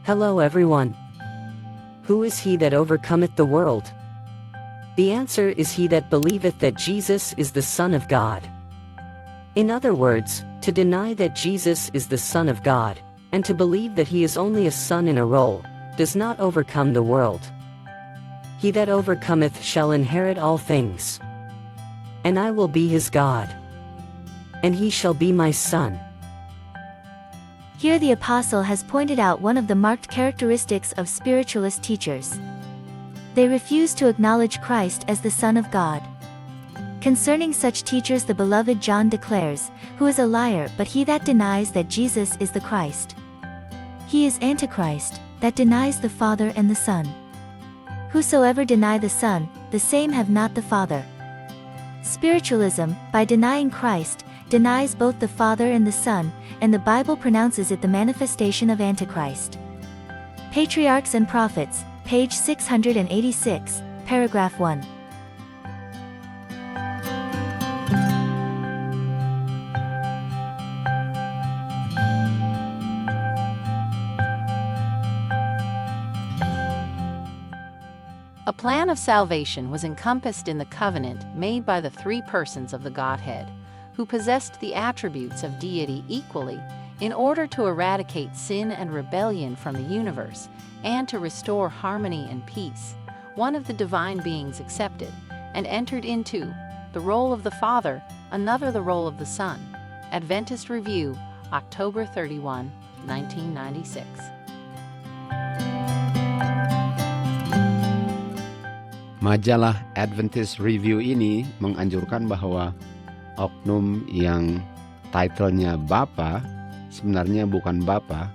Hello everyone. Who is he that overcometh the world? The answer is he that believeth that Jesus is the Son of God. In other words, to deny that Jesus is the Son of God, and to believe that he is only a son in a role, does not overcome the world. He that overcometh shall inherit all things. And I will be his God. And he shall be my son. Here the apostle has pointed out one of the marked characteristics of spiritualist teachers. They refuse to acknowledge Christ as the Son of God. Concerning such teachers the beloved John declares, "Who is a liar but he that denies that Jesus is the Christ? He is Antichrist, that denies the Father and the Son. Whosoever deny the Son, the same have not the Father." Spiritualism, by denying Christ, denies both the Father and the Son, and the Bible pronounces it the manifestation of Antichrist. Patriarchs and Prophets, page 686, paragraph 1. A plan of salvation was encompassed in the covenant made by the three persons of the Godhead, who possessed the attributes of deity equally, in order to eradicate sin and rebellion from the universe, and to restore harmony and peace. One of the divine beings accepted and entered into the role of the Father, another the role of the Son. Adventist Review, October 31, 1996. Majalah Adventist Review ini menganjurkan bahwa oknum yang titlenya Bapa sebenarnya bukan Bapa,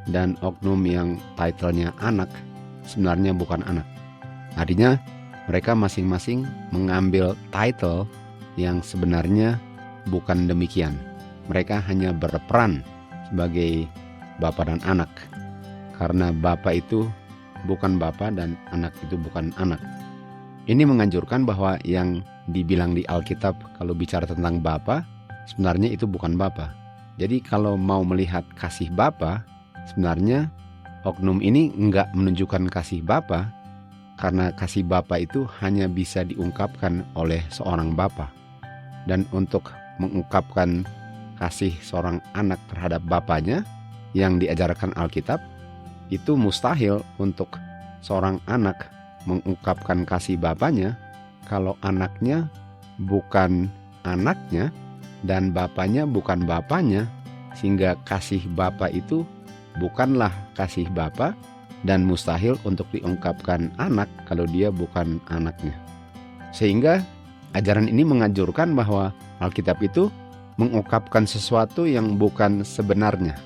dan oknum yang titlenya Anak sebenarnya bukan anak. Artinya mereka masing-masing mengambil title yang sebenarnya bukan demikian. Mereka hanya berperan sebagai Bapa dan Anak, karena Bapa itu bukan Bapa dan Anak itu bukan anak. Ini menganjurkan bahwa yang dibilang di Alkitab kalau bicara tentang Bapa, sebenarnya itu bukan Bapa. Jadi kalau mau melihat kasih Bapa, sebenarnya oknum ini enggak menunjukkan kasih Bapa, karena kasih Bapa itu hanya bisa diungkapkan oleh seorang Bapa. Dan untuk mengungkapkan kasih seorang anak terhadap bapanya yang diajarkan Alkitab, itu mustahil untuk seorang anak mengungkapkan kasih bapaknya kalau anaknya bukan anaknya dan bapaknya bukan bapaknya, sehingga kasih bapa itu bukanlah kasih bapa dan mustahil untuk diungkapkan anak kalau dia bukan anaknya. Sehingga ajaran ini menganjurkan bahwa Alkitab itu mengungkapkan sesuatu yang bukan sebenarnya.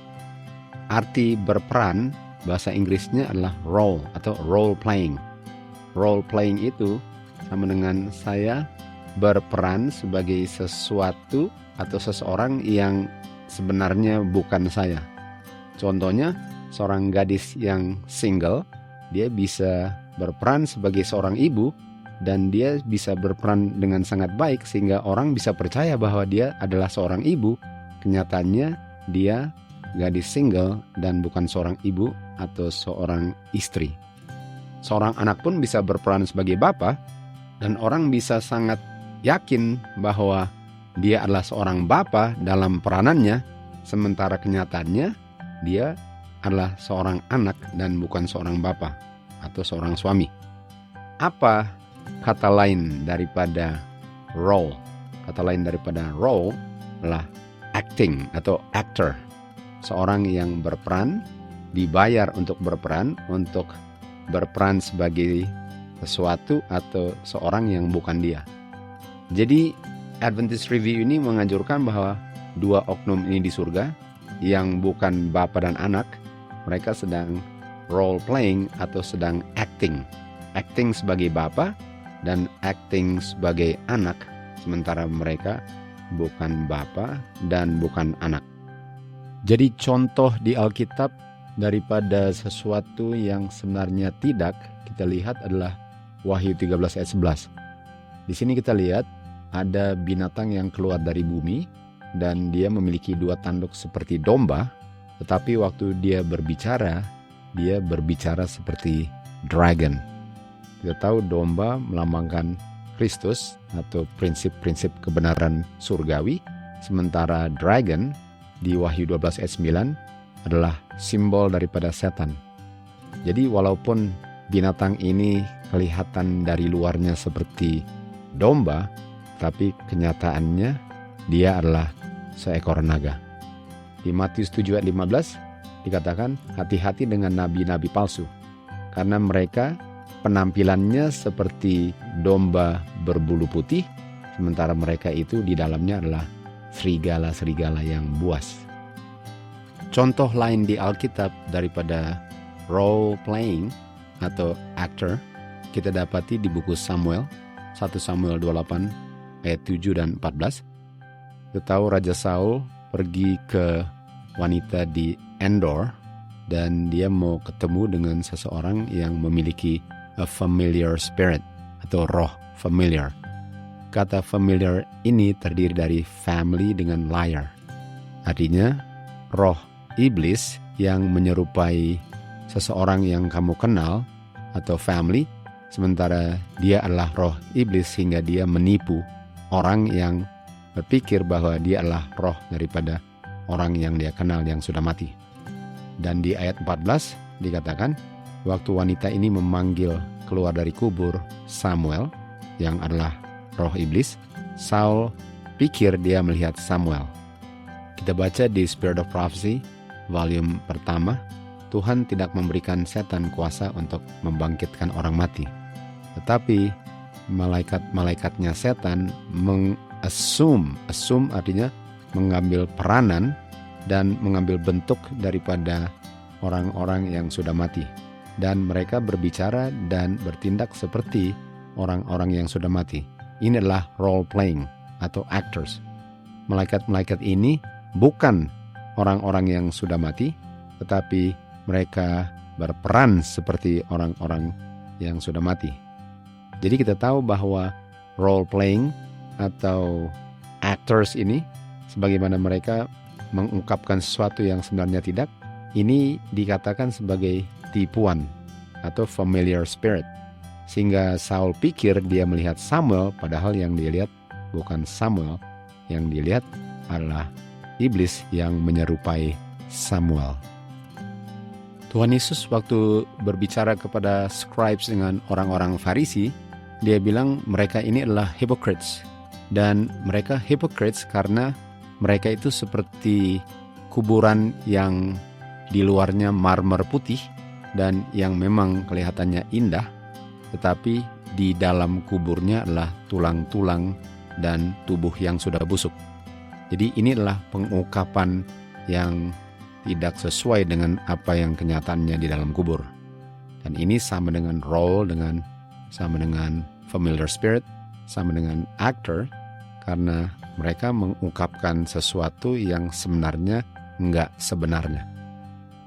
Arti berperan bahasa Inggrisnya adalah role atau role playing. Role playing itu sama dengan saya berperan sebagai sesuatu atau seseorang yang sebenarnya bukan saya. Contohnya, seorang gadis yang single, dia bisa berperan sebagai seorang ibu dan dia bisa berperan dengan sangat baik sehingga orang bisa percaya bahwa dia adalah seorang ibu. Kenyataannya dia gadis single dan bukan seorang ibu atau seorang istri. Seorang anak pun bisa berperan sebagai bapa dan orang bisa sangat yakin bahwa dia adalah seorang bapa dalam peranannya, sementara kenyataannya dia adalah seorang anak dan bukan seorang bapa atau seorang suami. Apa kata lain daripada role? Kata lain daripada role adalah acting atau actor. Seorang yang berperan, dibayar untuk berperan sebagai sesuatu atau seorang yang bukan dia. Jadi Adventist Review ini menganjurkan bahwa dua oknum ini di surga yang bukan bapa dan anak, mereka sedang role playing atau sedang acting sebagai bapa dan acting sebagai anak, sementara mereka bukan bapa dan bukan anak. Jadi contoh di Alkitab daripada sesuatu yang sebenarnya tidak, kita lihat adalah Wahyu 13 ayat 11. Di sini kita lihat ada binatang yang keluar dari bumi dan dia memiliki dua tanduk seperti domba, tetapi waktu dia berbicara, dia berbicara seperti dragon. Kita tahu domba melambangkan Kristus atau prinsip-prinsip kebenaran surgawi, sementara dragon di Wahyu 12 ayat 9 adalah simbol daripada setan. Jadi walaupun binatang ini kelihatan dari luarnya seperti domba, tapi kenyataannya dia adalah seekor naga. Di Matius 7 ayat 15 dikatakan, hati-hati dengan nabi-nabi palsu, karena mereka penampilannya seperti domba berbulu putih, sementara mereka itu di dalamnya adalah serigala-serigala yang buas. Contoh lain di Alkitab daripada role playing atau actor kita dapati di buku Samuel, 1 Samuel 28 ayat 7 dan 14. Kita tahu Raja Saul pergi ke wanita di Endor dan dia mau ketemu dengan seseorang yang memiliki a familiar spirit atau roh familiar. Kata familiar ini terdiri dari family dengan liar. Artinya roh iblis yang menyerupai seseorang yang kamu kenal atau family, sementara dia adalah roh iblis sehingga dia menipu orang yang berpikir bahwa dia adalah roh daripada orang yang dia kenal yang sudah mati. Dan di ayat 14 dikatakan, waktu wanita ini memanggil keluar dari kubur Samuel yang adalah roh iblis, Saul pikir dia melihat Samuel. Kita baca di Spirit of Prophecy, volume pertama, Tuhan tidak memberikan setan kuasa untuk membangkitkan orang mati. Tetapi malaikat-malaikatnya setan assume artinya mengambil peranan dan mengambil bentuk daripada orang-orang yang sudah mati. Dan mereka berbicara dan bertindak seperti orang-orang yang sudah mati. Ini adalah role playing atau actors. Malaikat-malaikat ini bukan orang-orang yang sudah mati, tetapi mereka berperan seperti orang-orang yang sudah mati. Jadi kita tahu bahwa role playing atau actors ini, sebagaimana mereka mengungkapkan sesuatu yang sebenarnya tidak, ini dikatakan sebagai tipuan atau familiar spirit. Sehingga Saul pikir dia melihat Samuel, padahal yang dia lihat bukan Samuel, yang dilihat adalah iblis yang menyerupai Samuel. Tuhan Yesus waktu berbicara kepada scribes dengan orang-orang Farisi, dia bilang mereka ini adalah hypocrites. Dan mereka hypocrites karena mereka itu seperti kuburan yang di luarnya marmer putih dan yang memang kelihatannya indah, tetapi di dalam kuburnya adalah tulang-tulang dan tubuh yang sudah busuk. Jadi ini adalah pengungkapan yang tidak sesuai dengan apa yang kenyataannya di dalam kubur. Dan ini sama dengan role, sama dengan familiar spirit, sama dengan actor, karena mereka mengungkapkan sesuatu yang sebenarnya enggak sebenarnya.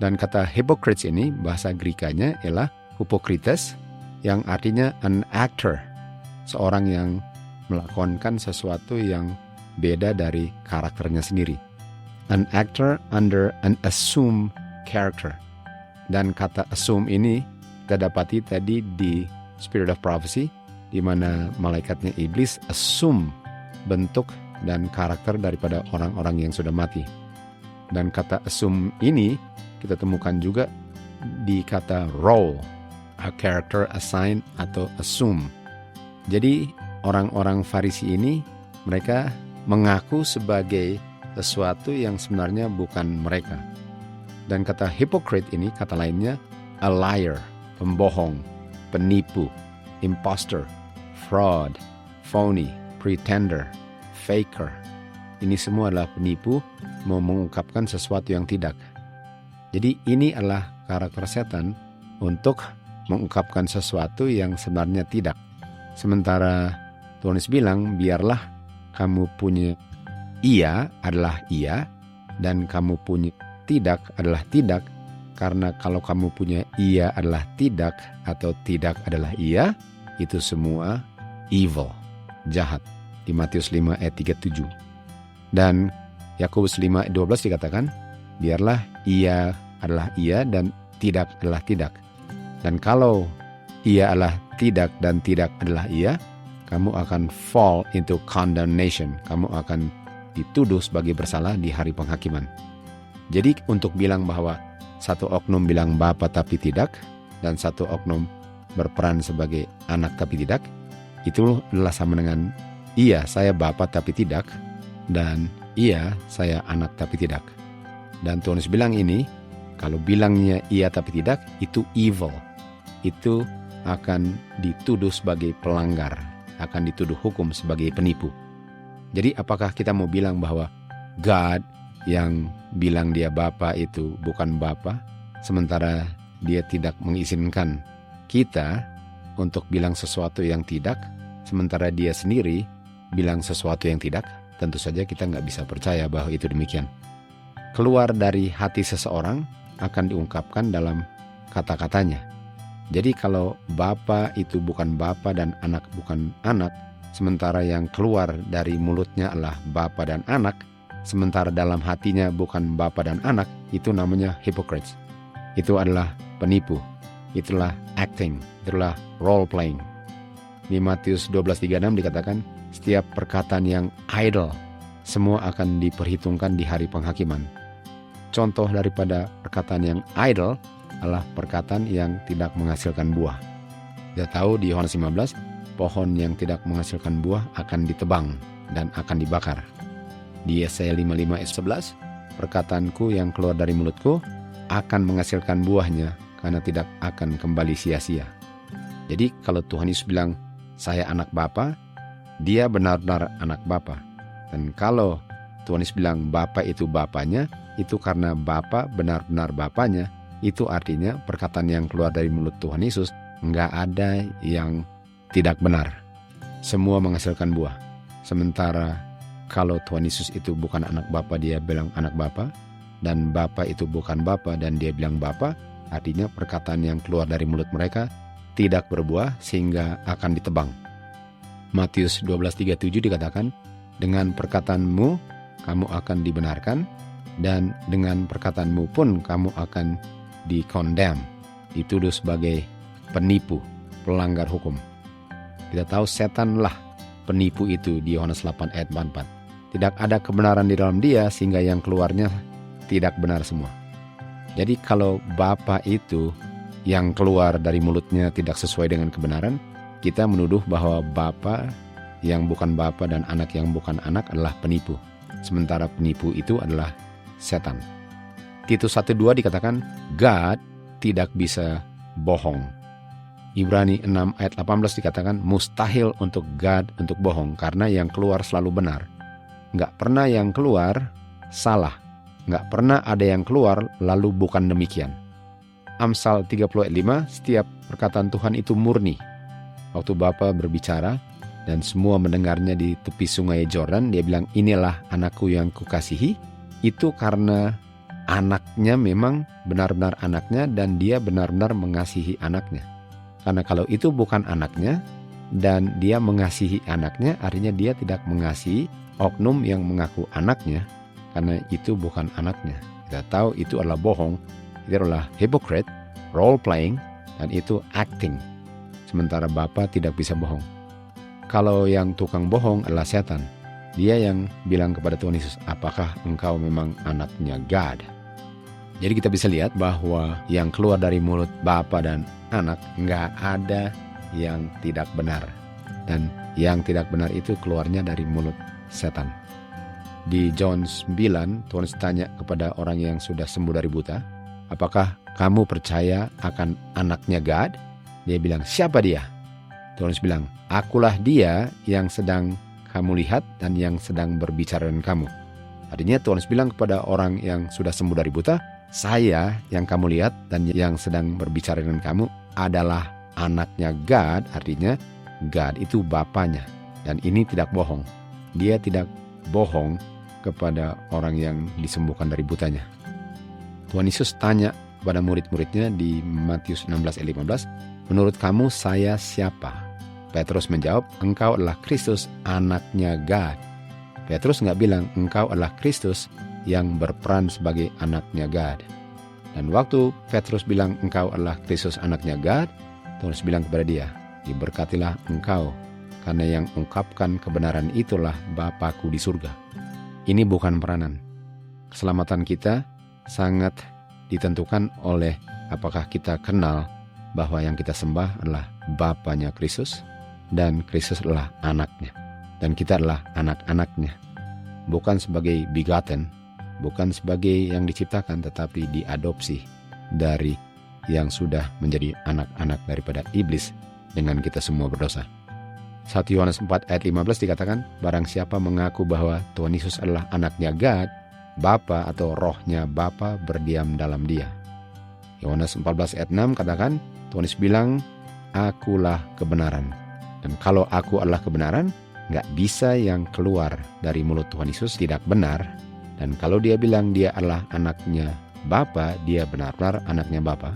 Dan kata hypocrites ini, bahasa Grekanya ialah hypokrites, yang artinya an actor, seorang yang melakonkan sesuatu yang beda dari karakternya sendiri. An actor under an assumed character. Dan kata assume ini kita dapati tadi di Spirit of Prophecy, di mana malaikatnya iblis assume bentuk dan karakter daripada orang-orang yang sudah mati. Dan kata assume ini kita temukan juga di kata role, a character assign atau assume. Jadi orang-orang Farisi ini mereka mengaku sebagai sesuatu yang sebenarnya bukan mereka. Dan kata hypocrite ini kata lainnya a liar, pembohong, penipu, imposter, fraud, phony, pretender, faker. Ini semua adalah penipu mau mengungkapkan sesuatu yang tidak. Jadi ini adalah karakter setan untuk mengungkapkan sesuatu yang sebenarnya tidak. Sementara Tuhan Yesus bilang, biarlah kamu punya iya adalah iya, dan kamu punya tidak adalah tidak, karena kalau kamu punya iya adalah tidak, atau tidak adalah iya, itu semua evil, jahat. Di Matius 5 ayat 37. Dan Yakobus 5 ayat 12 dikatakan, biarlah iya adalah iya dan tidak adalah tidak. Dan kalau iya adalah tidak dan tidak adalah iya, kamu akan fall into condemnation. Kamu akan dituduh sebagai bersalah di hari penghakiman. Jadi untuk bilang bahwa satu oknum bilang Bapa tapi tidak, dan satu oknum berperan sebagai anak tapi tidak, itu adalah sama dengan iya saya Bapa tapi tidak, dan iya saya anak tapi tidak. Dan Tuhan Yesus bilang ini, kalau bilangnya iya tapi tidak, itu evil. Itu akan dituduh sebagai pelanggar, akan dituduh hukum sebagai penipu. Jadi apakah kita mau bilang bahwa God yang bilang dia Bapa itu bukan Bapa, sementara dia tidak mengizinkan kita untuk bilang sesuatu yang tidak, sementara dia sendiri bilang sesuatu yang tidak? Tentu saja kita nggak bisa percaya bahwa itu demikian. Keluar dari hati seseorang akan diungkapkan dalam kata-katanya. Jadi kalau Bapa itu bukan Bapa dan anak bukan anak, sementara yang keluar dari mulutnya adalah Bapa dan anak, sementara dalam hatinya bukan Bapa dan anak, itu namanya hypocrites. Itu adalah penipu. Itulah acting, itulah role playing. Di Matius 12:36 dikatakan, setiap perkataan yang idle semua akan diperhitungkan di hari penghakiman. Contoh daripada perkataan yang idle adalah perkataan yang tidak menghasilkan buah. Kita tahu di Yohanes 15, pohon yang tidak menghasilkan buah akan ditebang dan akan dibakar. Di Yesaya 55 ayat 11, perkataanku yang keluar dari mulutku akan menghasilkan buahnya karena tidak akan kembali sia-sia. Jadi kalau Tuhan Yesus bilang, saya anak Bapa, dia benar-benar anak Bapa. Dan kalau Tuhan Yesus bilang Bapa itu Bapanya, itu karena Bapa benar-benar Bapanya. Itu artinya perkataan yang keluar dari mulut Tuhan Yesus nggak ada yang tidak benar. Semua menghasilkan buah. Sementara kalau Tuhan Yesus itu bukan anak Bapa, dia bilang anak Bapa, dan Bapa itu bukan Bapa dan dia bilang Bapa, artinya perkataan yang keluar dari mulut mereka tidak berbuah sehingga akan ditebang. Matius 12:37 dikatakan, dengan perkataanmu kamu akan dibenarkan, dan dengan perkataanmu pun kamu akan dikondem, dituduh sebagai penipu, pelanggar hukum. Kita tahu setanlah penipu itu di Yohanes 8 ayat 44. Tidak ada kebenaran di dalam dia sehingga yang keluarnya tidak benar semua. Jadi kalau Bapa itu yang keluar dari mulutnya tidak sesuai dengan kebenaran, kita menuduh bahwa Bapa yang bukan Bapa dan anak yang bukan anak adalah penipu. Sementara penipu itu adalah setan. Titus 1:2 dikatakan, God tidak bisa bohong. Ibrani 6 ayat 18 dikatakan, mustahil untuk God untuk bohong karena yang keluar selalu benar. Nggak pernah yang keluar salah. Nggak pernah ada yang keluar lalu bukan demikian. Amsal 30 ayat 5, setiap perkataan Tuhan itu murni. Waktu Bapa berbicara dan semua mendengarnya di tepi sungai Jordan, dia bilang, inilah anakku yang kukasihi. Itu karena anaknya memang benar-benar anaknya dan dia benar-benar mengasihi anaknya. Karena kalau itu bukan anaknya dan dia mengasihi anaknya, artinya dia tidak mengasihi oknum yang mengaku anaknya, karena itu bukan anaknya. Kita tahu itu adalah bohong, itu adalah hypocrite, role playing, dan itu acting. Sementara Bapa tidak bisa bohong. Kalau yang tukang bohong adalah setan. Dia yang bilang kepada Tuhan Yesus, apakah engkau memang anaknya God? Jadi kita bisa lihat bahwa yang keluar dari mulut Bapa dan anak nggak ada yang tidak benar. Dan yang tidak benar itu keluarnya dari mulut setan. Di John 9, Tuhan tanya kepada orang yang sudah sembuh dari buta, apakah kamu percaya akan anaknya God? Dia bilang, siapa dia? Tuhan bilang, akulah dia yang sedang kamu lihat dan yang sedang berbicara dengan kamu. Artinya Tuhan bilang kepada orang yang sudah sembuh dari buta, saya yang kamu lihat dan yang sedang berbicara dengan kamu adalah anaknya God, artinya God itu Bapanya. Dan ini tidak bohong. Dia tidak bohong kepada orang yang disembuhkan dari butanya. Tuhan Yesus tanya kepada murid-muridnya di Matius 16 ayat 15, menurut kamu saya siapa? Petrus menjawab, engkau adalah Kristus, anaknya God. Petrus nggak bilang, engkau adalah Kristus yang berperan sebagai anaknya God. Dan waktu Petrus bilang engkau adalah Kristus anaknya God, Tuhan Yesus bilang kepada dia, diberkatilah engkau, karena yang ungkapkan kebenaran itulah Bapa-Ku di surga. Ini bukan peranan. Keselamatan kita sangat ditentukan oleh apakah kita kenal bahwa yang kita sembah adalah Bapanya Kristus, dan Kristus adalah anaknya. Dan kita adalah anak-anaknya. Bukan sebagai begotten, bukan sebagai yang diciptakan, tetapi diadopsi dari yang sudah menjadi anak-anak daripada iblis dengan kita semua berdosa. 1 Yohanes 4 ayat 15 dikatakan, barang siapa mengaku bahwa Tuhan Yesus adalah anaknya God, Bapa atau rohnya Bapa berdiam dalam dia. Yohanes 14 ayat 6 katakan, Tuhan Yesus bilang, akulah kebenaran. Dan kalau aku adalah kebenaran, nggak bisa yang keluar dari mulut Tuhan Yesus tidak benar. Dan kalau dia bilang dia adalah anaknya Bapa, dia benar-benar anaknya Bapa.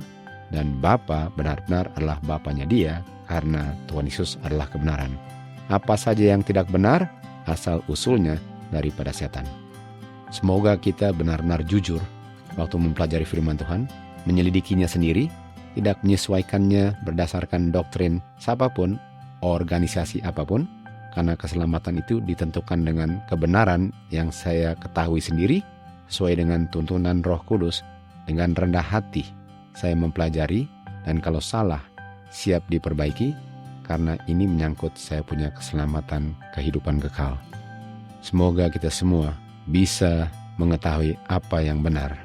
Dan Bapa benar-benar adalah Bapanya dia, karena Tuhan Yesus adalah kebenaran. Apa saja yang tidak benar, asal usulnya daripada setan. Semoga kita benar-benar jujur waktu mempelajari firman Tuhan, menyelidikinya sendiri, tidak menyesuaikannya berdasarkan doktrin siapapun, organisasi apapun, karena keselamatan itu ditentukan dengan kebenaran yang saya ketahui sendiri, sesuai dengan tuntunan Roh Kudus, dengan rendah hati saya mempelajari, dan kalau salah, siap diperbaiki, karena ini menyangkut saya punya keselamatan kehidupan kekal. Semoga kita semua bisa mengetahui apa yang benar,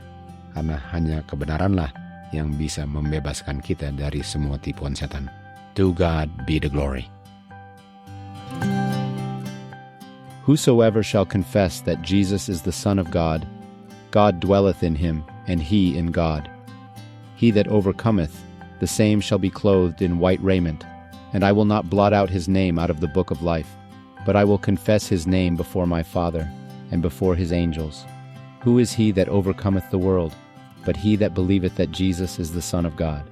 karena hanya kebenaranlah yang bisa membebaskan kita dari semua tipuan setan. To God be the glory. Whosoever shall confess that Jesus is the Son of God, God dwelleth in him, and he in God. He that overcometh, the same shall be clothed in white raiment, and I will not blot out his name out of the book of life, but I will confess his name before my Father, and before his angels. Who is he that overcometh the world, but he that believeth that Jesus is the Son of God?